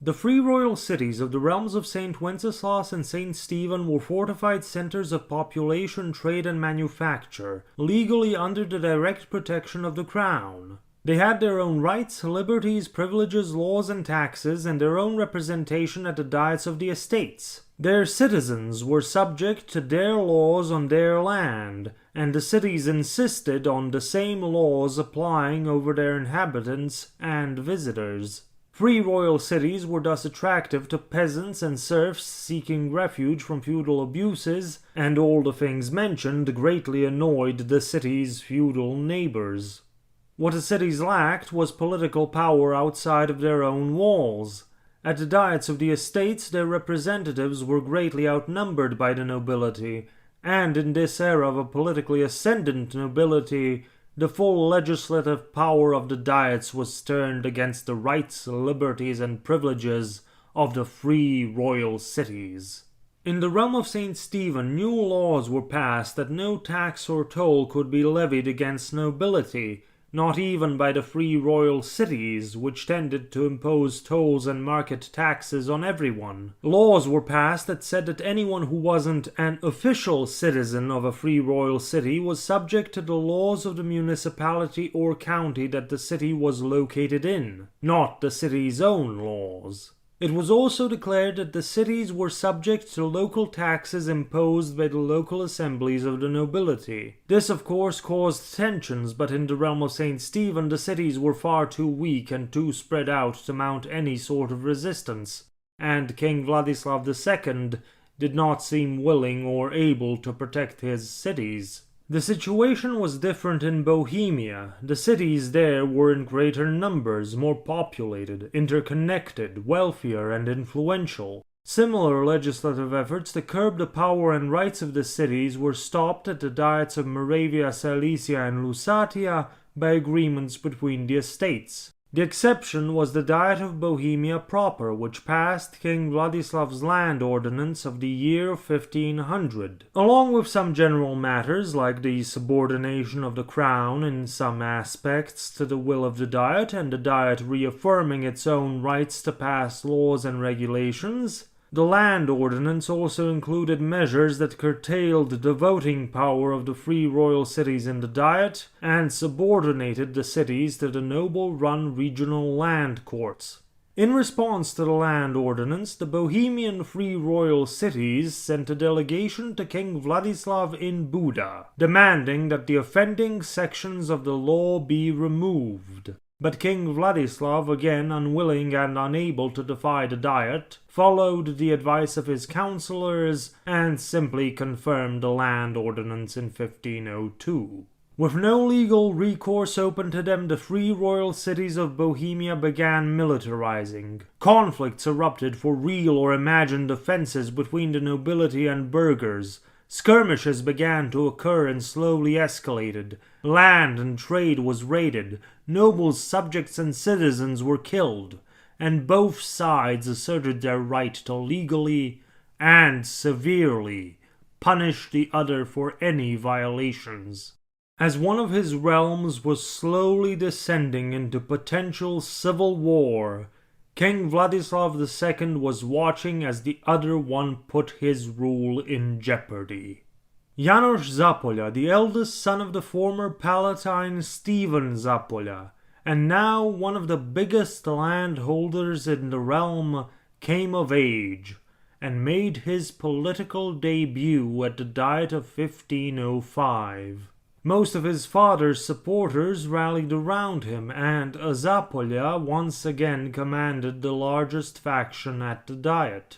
The three royal cities of the realms of St. Wenceslas and St. Stephen were fortified centers of population, trade, and manufacture, legally under the direct protection of the crown. They had their own rights, liberties, privileges, laws, and taxes, and their own representation at the diets of the estates. Their citizens were subject to their laws on their land, and the cities insisted on the same laws applying over their inhabitants and visitors. Three royal cities were thus attractive to peasants and serfs seeking refuge from feudal abuses, and all the things mentioned greatly annoyed the city's feudal neighbors. What the cities lacked was political power outside of their own walls. At the diets of the estates, their representatives were greatly outnumbered by the nobility, and in this era of a politically ascendant nobility, the full legislative power of the diets was turned against the rights, liberties, and privileges of the three royal cities. In the realm of St. Stephen, new laws were passed that no tax or toll could be levied against nobility, not even by the three royal cities, which tended to impose tolls and market taxes on everyone. Laws were passed that said that anyone who wasn't an official citizen of a free royal city was subject to the laws of the municipality or county that the city was located in, not the city's own laws. It was also declared that the cities were subject to local taxes imposed by the local assemblies of the nobility. This, of course, caused tensions, but in the realm of St. Stephen, the cities were far too weak and too spread out to mount any sort of resistance, and King Wladislav II did not seem willing or able to protect his cities. The situation was different in Bohemia. The cities there were in greater numbers, more populated, interconnected, wealthier, and influential. Similar legislative efforts to curb the power and rights of the cities were stopped at the diets of Moravia, Silesia, and Lusatia by agreements between the estates. The exception was the Diet of Bohemia proper, which passed King Wladislav's land ordinance of the year 1500. Along with some general matters, like the subordination of the crown in some aspects to the will of the Diet, and the Diet reaffirming its own rights to pass laws and regulations, the land ordinance also included measures that curtailed the voting power of the three royal cities in the Diet and subordinated the cities to the noble-run regional land courts. In response to the land ordinance, the Bohemian three royal cities sent a delegation to King Wladislav in Buda, demanding that the offending sections of the law be removed. But King Wladislav, again unwilling and unable to defy the Diet, followed the advice of his councillors and simply confirmed the land ordinance in 1502. With no legal recourse open to them, the three royal cities of Bohemia began militarizing. Conflicts erupted for real or imagined offenses between the nobility and burghers. Skirmishes began to occur and slowly escalated. Land and trade was raided. Nobles, subjects, and citizens were killed. And both sides asserted their right to legally and severely punish the other for any violations. As one of his realms was slowly descending into potential civil war, King Wladislav II was watching as the other one put his rule in jeopardy. Janos Zapolya, the eldest son of the former Palatine Stephen Zapolya, and now one of the biggest landholders in the realm, came of age, and made his political debut at the Diet of 1505. Most of his father's supporters rallied around him, and Zapolya once again commanded the largest faction at the Diet.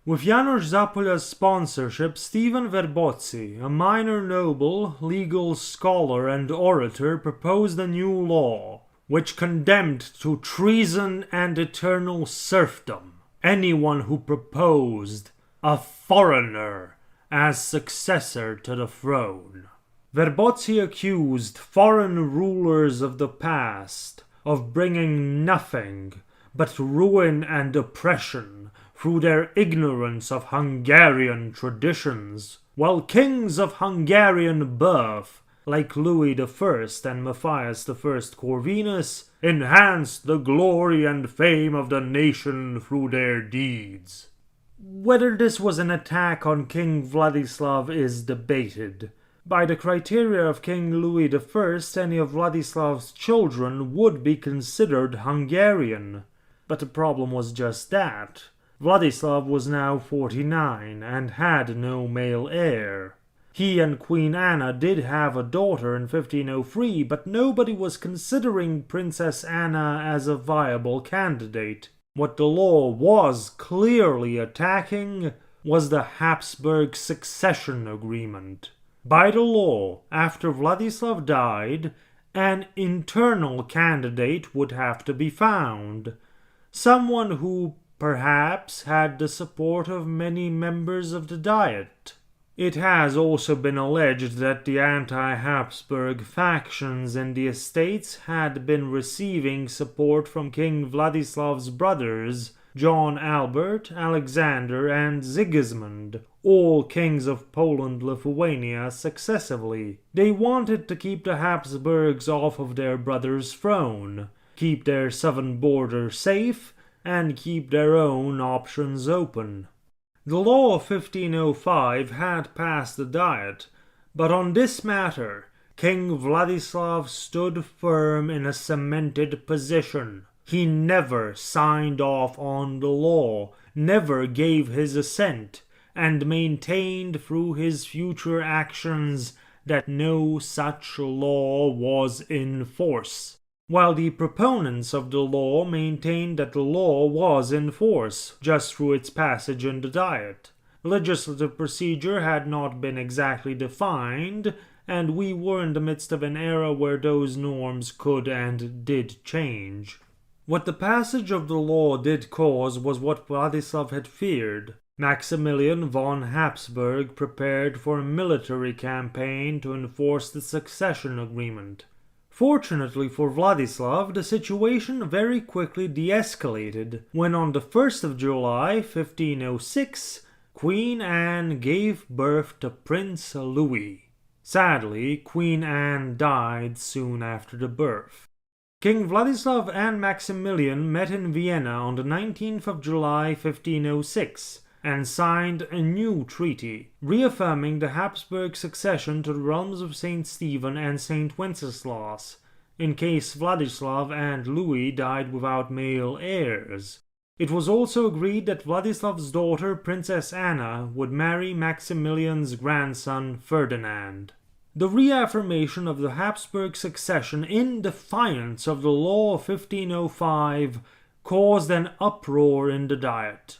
With Janos Zapolya's sponsorship, Stephen Verbozzi, a minor noble, legal scholar, and orator, proposed a new law, which condemned to treason and eternal serfdom anyone who proposed a foreigner as successor to the throne. Verbozzi accused foreign rulers of the past of bringing nothing but ruin and oppression through their ignorance of Hungarian traditions, while kings of Hungarian birth like Louis I and Matthias I Corvinus, enhanced the glory and fame of the nation through their deeds. Whether this was an attack on King Wladislav is debated. By the criteria of King Louis I, any of Wladislav's children would be considered Hungarian. But the problem was just that. Wladislav was now 49 and had no male heir. He and Queen Anna did have a daughter in 1503, but nobody was considering Princess Anna as a viable candidate. What the law was clearly attacking was the Habsburg succession agreement. By the law, after Wladislav died, an internal candidate would have to be found. Someone who perhaps had the support of many members of the Diet. It has also been alleged that the anti-Habsburg factions in the estates had been receiving support from King Wladislav's brothers, John Albert, Alexander, and Sigismund, all kings of Poland-Lithuania successively. They wanted to keep the Habsburgs off of their brother's throne, keep their southern border safe, and keep their own options open. The law of 1505 had passed the Diet, but on this matter, King Wladislav stood firm in a cemented position. He never signed off on the law, never gave his assent, and maintained through his future actions that no such law was in force, while the proponents of the law maintained that the law was in force, just through its passage in the Diet. Legislative procedure had not been exactly defined, and we were in the midst of an era where those norms could and did change. What the passage of the law did cause was what Wladislav had feared. Maximilian von Habsburg prepared for a military campaign to enforce the succession agreement. Fortunately for Wladislav, the situation very quickly de-escalated when on the 1st of July 1506, Queen Anne gave birth to Prince Louis. Sadly, Queen Anne died soon after the birth. King Wladislav and Maximilian met in Vienna on the 19th of July 1506 and signed a new treaty, reaffirming the Habsburg succession to the realms of St. Stephen and St. Wenceslas, in case Wladislav and Louis died without male heirs. It was also agreed that Wladislav's daughter, Princess Anna, would marry Maximilian's grandson, Ferdinand. The reaffirmation of the Habsburg succession in defiance of the law of 1505 caused an uproar in the Diet,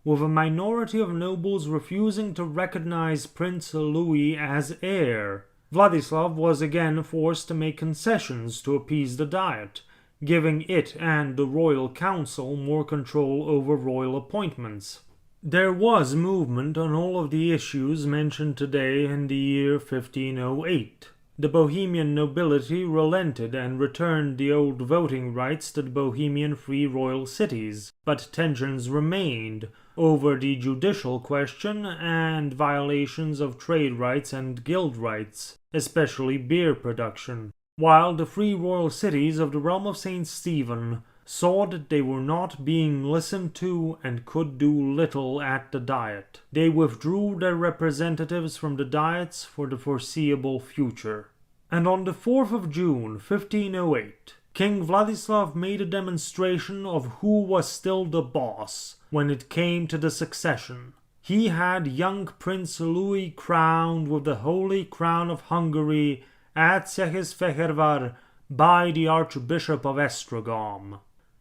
with a minority of nobles refusing to recognize Prince Louis as heir. Wladislav was again forced to make concessions to appease the Diet, giving it and the royal council more control over royal appointments. There was movement on all of the issues mentioned today in the year 1508. The Bohemian nobility relented and returned the old voting rights to the Bohemian free royal cities, but tensions remained over the judicial question and violations of trade rights and guild rights, especially beer production, while the free royal cities of the realm of St. Stephen saw that they were not being listened to and could do little at the Diet. They withdrew their representatives from the Diets for the foreseeable future. And on the 4th of June 1508, King Wladislav made a demonstration of who was still the boss when it came to the succession. He had young Prince Louis crowned with the Holy Crown of Hungary at Székesfehérvár by the Archbishop of Esztergom.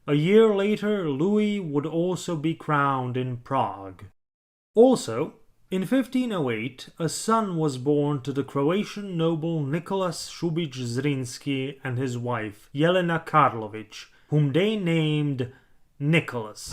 A year later, Louis would also be crowned in Prague. Also, in 1508, a son was born to the Croatian noble Nicholas Šubić-Zrinski and his wife, Jelena Karlović, whom they named Nicholas.